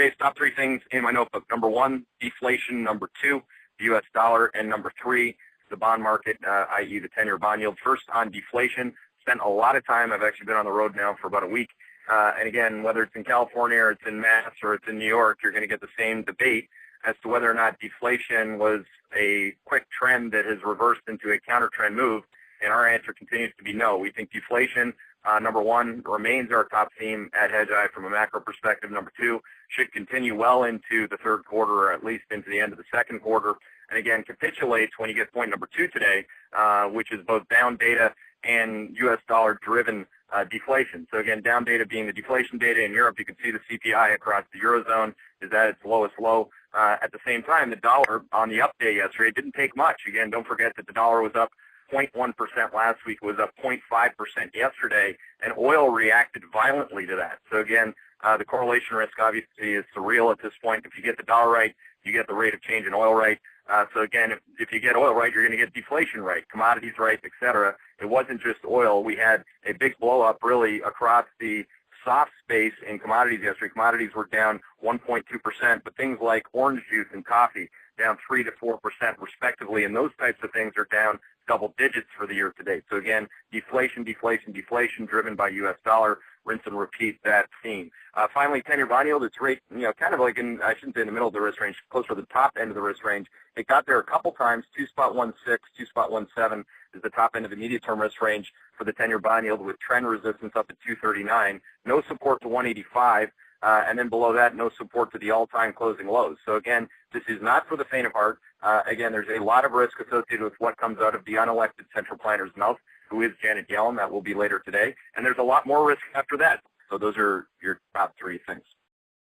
today's top three things in my notebook. Number one, deflation. Number two, the U.S. dollar. And number three, the bond market, i.e. the 10-year bond yield. First on deflation, spent a lot of time. I've actually been on the road now for about a week. And again, whether it's in California or it's in Mass or it's in New York, you're going to get the same debate as to whether or not deflation was a quick trend that has reversed into a counter-trend move. And our answer continues to be no. We think deflation, number one, remains our top theme at Hedgeye from a macro perspective. Number two, should continue well into the third quarter or at least into the end of the second quarter. And again, capitulates when you get point number two today, which is both down data and U.S. dollar-driven deflation. So again, down data being the deflation data in Europe. You can see the CPI across the Eurozone is at its lowest low. At the same time, the dollar on the up day yesterday didn't take much. Again, don't forget that the dollar was up 0.1% last week, was up 0.5% yesterday, and oil reacted violently to that. So again, the correlation risk obviously is surreal at this point. If you get the dollar right, you get the rate of change in oil right. So again, if you get oil right, you're going to get deflation right, commodities right, et cetera. It wasn't just oil. We had a big blow up really across the soft space in commodities yesterday. Commodities were down 1.2%, but things like orange juice and coffee down 3 to 4% respectively, and those types of things are down double digits for the year to date. So again, deflation, deflation, deflation driven by U.S. dollar. Rinse and repeat that theme. Finally, 10-year bond yield, it's rate, kind of like in, I shouldn't say in the middle of the risk range, closer to the top end of the risk range. It got there a couple times, 2.16, 2.17 is the top end of the immediate-term risk range for the 10-year bond yield with trend resistance up at 239. No support to 185. And then below that, no support to the all-time closing lows. So again, this is not for the faint of heart. Again, there's a lot of risk associated with what comes out of the unelected central planner's mouth, who is Janet Yellen. That will be later today. And there's a lot more risk after that. So those are your top three things.